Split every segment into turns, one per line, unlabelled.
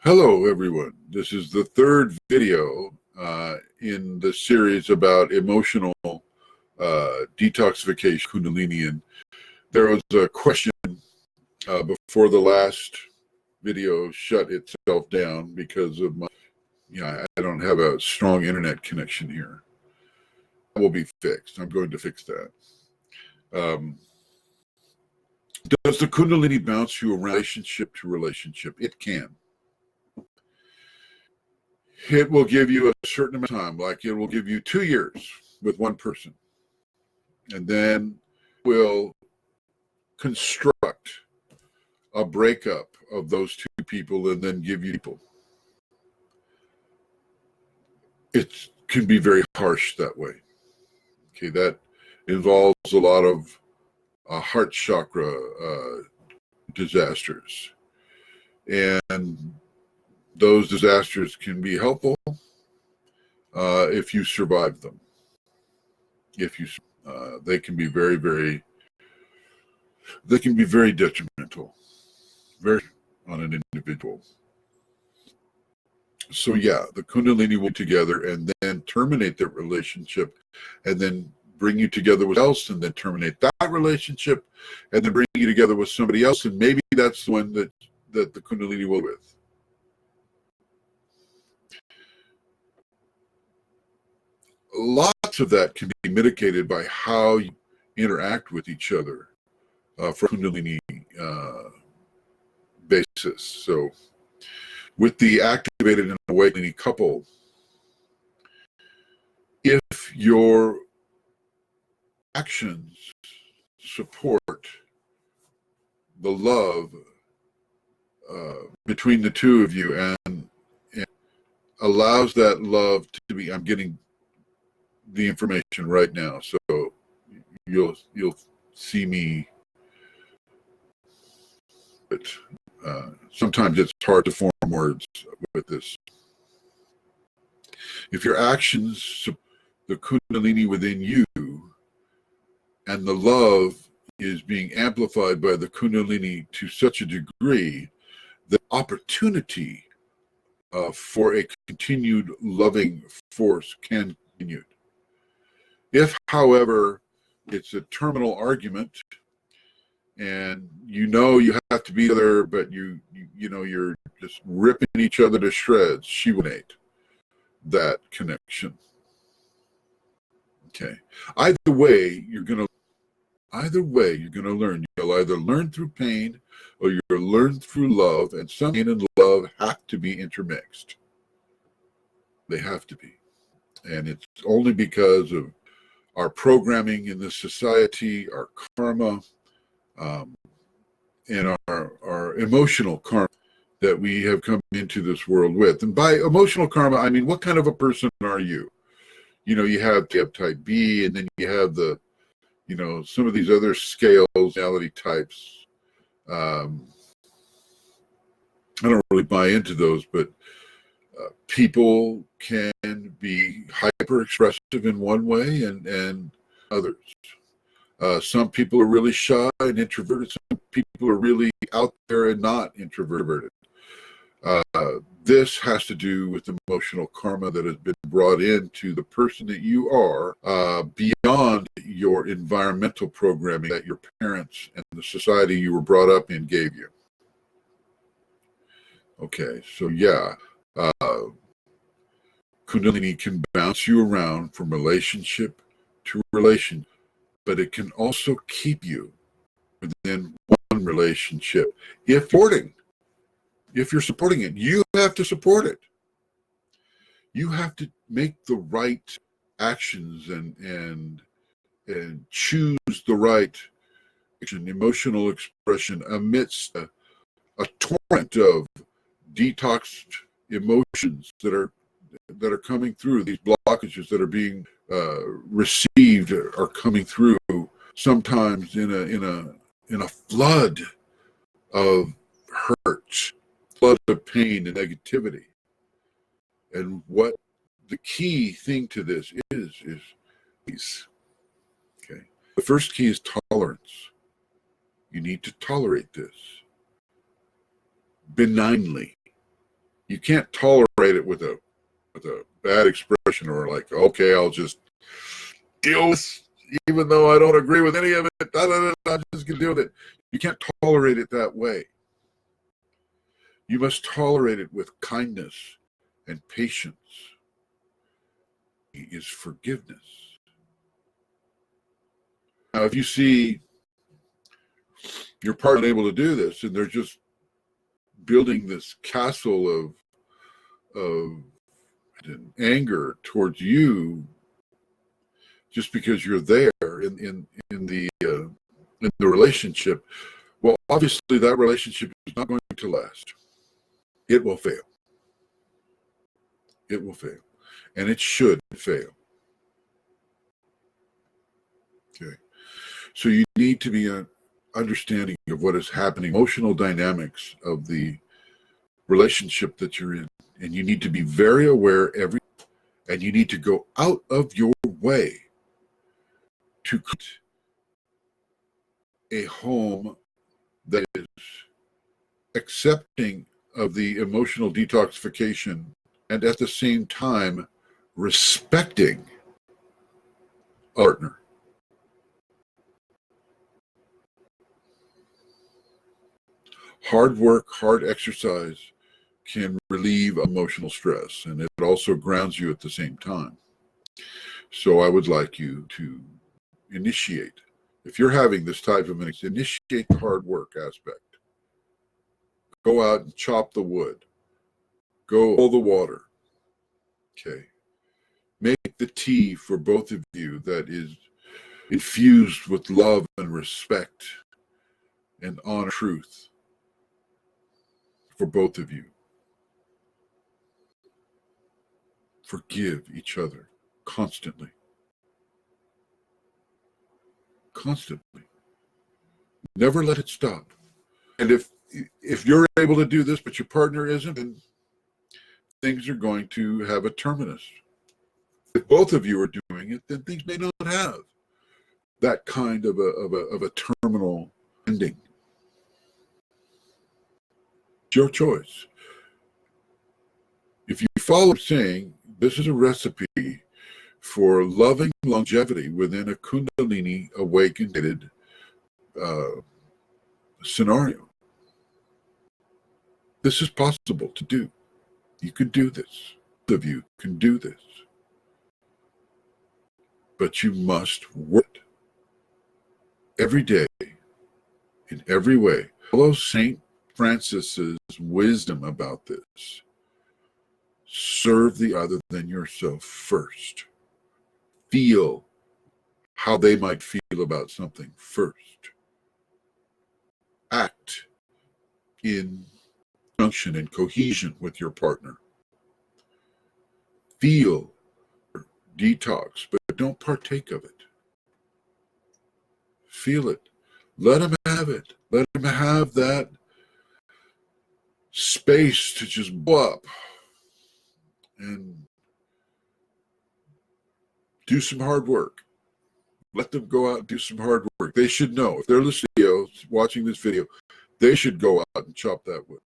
Hello, everyone. This is the third video in the series about emotional detoxification, Kundalini. And there was a question before the last video shut itself down because of my, I don't have a strong internet connection here. That will be fixed. I'm going to fix that. Does the Kundalini bounce you around relationship to relationship? It can. It will give you a certain amount of time, like it will give you 2 years with one person. And then will construct a breakup of those two people and then give you people. It can be very harsh that way. Okay, that involves a lot of heart chakra disasters. And those disasters can be helpful if you survive them. They can be very detrimental, very on an individual. So yeah, the Kundalini will together and then terminate that relationship, and then bring you together with else, and then terminate that relationship, and then bring you together with somebody else, and maybe that's the one that the Kundalini will with. Lots of that can be mitigated by how you interact with each other for Kundalini basis. So with the activated and awakening couple, if your actions support the love between the two of you and allows that love to be, I'm getting the information right now, so you'll see me, but sometimes it's hard to form words with this. If your actions, the Kundalini within you, and the love is being amplified by the Kundalini to such a degree, the opportunity for a continued loving force can continue. If, however, it's a terminal argument, and you have to be there, but you're just ripping each other to shreds, she will need that connection. Okay. Either way, you're gonna learn. You'll either learn through pain or you'll learn through love, and some pain and love have to be intermixed. They have to be. And it's only because of our programming in this society, our karma, and our emotional karma that we have come into this world with. And by emotional karma, I mean, what kind of a person are you? You have type B, and then you have the, some of these other scales, personality types. I don't really buy into those, but people can be hyper expressive in one way and others. Some people are really shy and introverted. Some people are really out there and not introverted. This has to do with emotional karma that has been brought into the person that you are beyond your environmental programming that your parents and the society you were brought up in gave you. Okay, so yeah, Kundalini can bounce you around from relationship to relation, but it can also keep you within one relationship. If you're supporting it, you have to support it. You have to make the right actions and choose the right emotional expression amidst a torrent of detoxed emotions that are coming through. These blockages that are being received are coming through, sometimes in a flood of hurt, flood of pain and negativity. And what the key thing to this is peace. Okay. The first key is tolerance. You need to tolerate this benignly. You can't tolerate it with a bad expression, or like, okay, I'll just deal with, even though I don't agree with any of it, I'm just going to deal with it. You can't tolerate it that way. You must tolerate it with kindness and patience. It is forgiveness. Now, if you see your partner unable to do this, and they're just building this castle of anger towards you, just because you're there in the relationship, well, obviously that relationship is not going to last. It will fail. It will fail, and it should fail. Okay, so you need to be an understanding of what is happening, emotional dynamics of the relationship that you're in, and you need to be very aware and you need to go out of your way to create a home that is accepting of the emotional detoxification, and at the same time respecting a partner. Hard work, hard exercise can relieve emotional stress, and it also grounds you at the same time. So I would like you to initiate, if you're having this type of initiate the hard work aspect. Go out and chop the wood. Go pull the water. Okay. Make the tea for both of you that is infused with love and respect and honor, truth for both of you. Forgive each other constantly. Constantly. Never let it stop. And if you're able to do this, but your partner isn't, then things are going to have a terminus. If both of you are doing it, then things may not have that kind of a terminal ending. It's your choice. If you follow what I'm saying, this is a recipe for loving longevity within a Kundalini awakened scenario. This is possible to do. You can do this. Both of you can do this. But you must work every day, in every way. Follow St. Francis's wisdom about this. Serve the other than yourself first. Feel how they might feel about something first. Act in junction and cohesion with your partner. Feel detox, but don't partake of it. Feel it. Let them have it. Let them have that space to just blow up and do some hard work. Let them go out and do some hard work. They should know. If they're listening, watching this video, they should go out and chop that wood.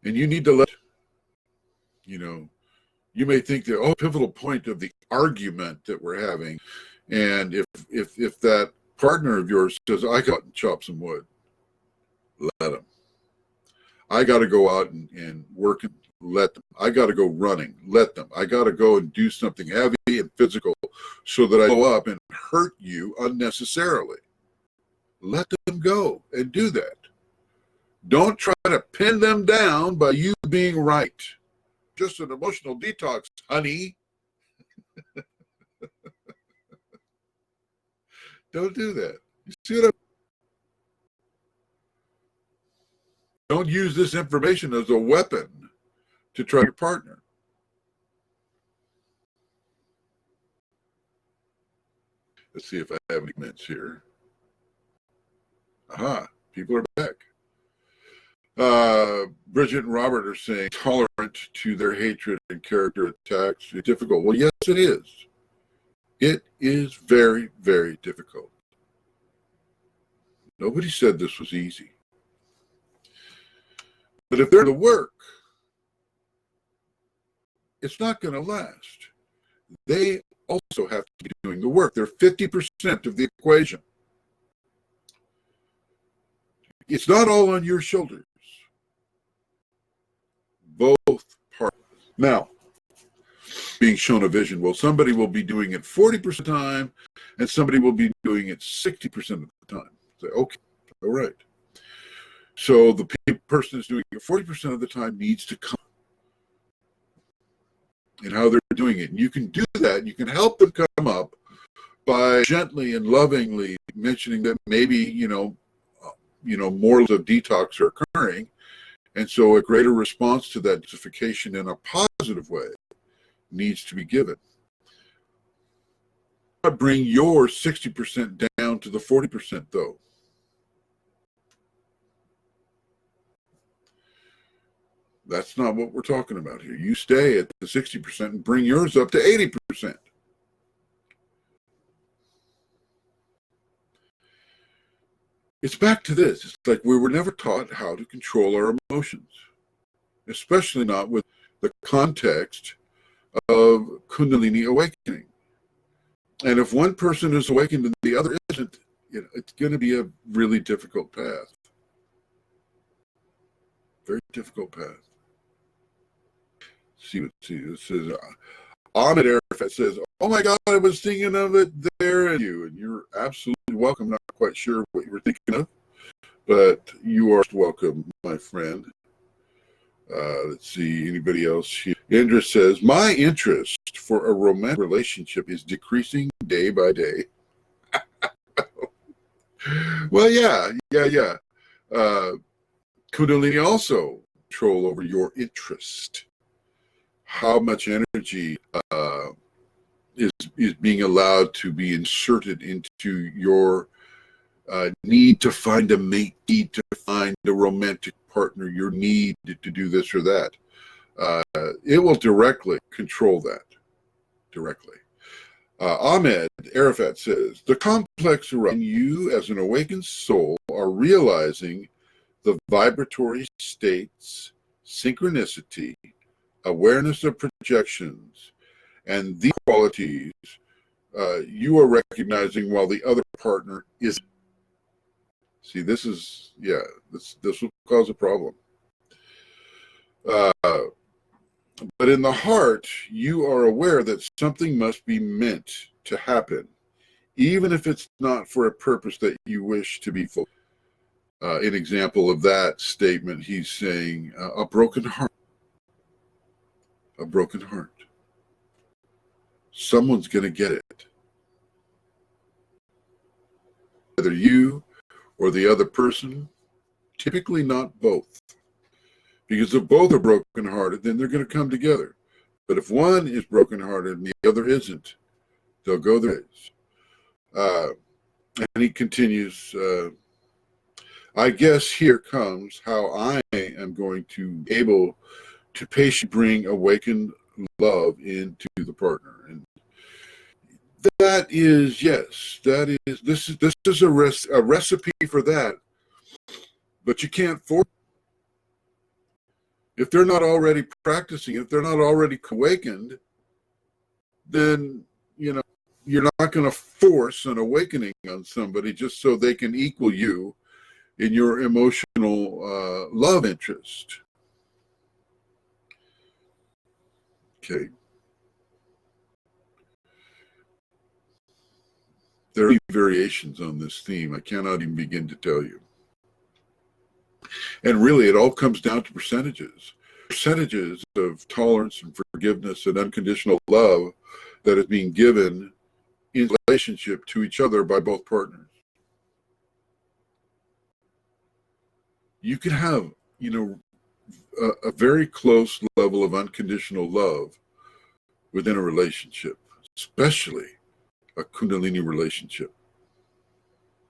And you need to let, you may think that, pivotal point of the argument that we're having. And if that partner of yours says, I got to chop some wood, let them. I got to go out and work, and let them. I got to go running, let them. I got to go and do something heavy and physical so that I go up and hurt you unnecessarily. Let them go and do that. Don't try to pin them down by you being right. Just an emotional detox, honey. Don't do that. You see what Don't use this information as a weapon to try your partner. Let's see if I have any comments here. Aha, people are back. Bridget and Robert are saying tolerant to their hatred and character attacks is difficult. Well, yes, it is. It is very, very difficult. Nobody said this was easy. But if they're the work, it's not going to last. They also have to be doing the work. They're 50% of the equation. It's not all on your shoulders. Both parties. Now, being shown a vision, well, somebody will be doing it 40% of the time, and somebody will be doing it 60% of the time. Say, okay, all right. So the person who's doing it 40% of the time needs to come and how they're doing it. And you can do that. You can help them come up by gently and lovingly mentioning that maybe, more of detox are occurring. And so a greater response to that detoxification in a positive way needs to be given. Bring your 60% down to the 40% though. That's not what we're talking about here. You stay at the 60% and bring yours up to 80%. It's back to this. It's like we were never taught how to control our emotions, especially not with the context of Kundalini awakening. And if one person is awakened and the other isn't, it's going to be a really difficult path. Very difficult path. See, it says, Ahmed Arafat says, oh my God, I was thinking of it there and you're absolutely welcome. Not quite sure what you were thinking of, but you are welcome, my friend. Let's see, anybody else here? Indra says, my interest for a romantic relationship is decreasing day by day. Well, yeah. Kundalini also control over your interest. How much energy is being allowed to be inserted into your need to find a mate, need to find a romantic partner, your need to do this or that. It will directly control that. Directly. Ahmed Arafat says, the complex around you as an awakened soul are realizing the vibratory states, synchronicity, awareness of projections, and these qualities you are recognizing while the other partner isn't. See, this will cause a problem. But in the heart, you are aware that something must be meant to happen, even if it's not for a purpose that you wish to be fulfilled. An example of that statement, he's saying, a broken heart. A broken heart. Someone's going to get it. Whether you or the other person, typically not both. Because if both are brokenhearted, then they're going to come together. But if one is brokenhearted and the other isn't, they'll go their ways. And he continues, I guess here comes how I am going to be able to patiently bring awakened love into the partner. And that is, yes, this is a recipe for that. But you can't force. If they're not already practicing, if they're not already awakened, then, you're not going to force an awakening on somebody just so they can equal you in your emotional love interest. Okay. There are variations on this theme. I cannot even begin to tell you. And really, it all comes down to percentages. Percentages of tolerance and forgiveness and unconditional love that is being given in relationship to each other by both partners. You can have, a very close level of unconditional love within a relationship, especially a Kundalini relationship.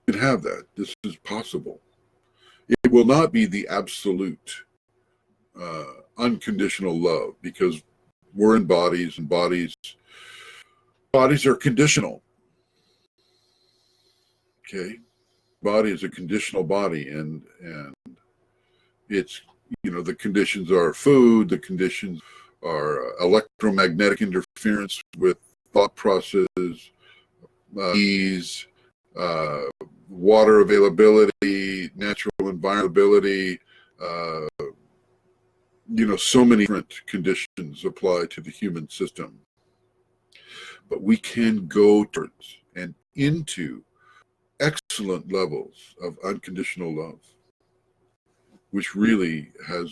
You can have that. This is possible. It will not be the absolute unconditional love, because we're in bodies, and bodies are conditional. Okay, body is a conditional body, and it's the conditions are food, the conditions are electromagnetic interference with thought processes, ease, water availability, natural environability, so many different conditions apply to the human system. But we can go towards and into excellent levels of unconditional love, which really has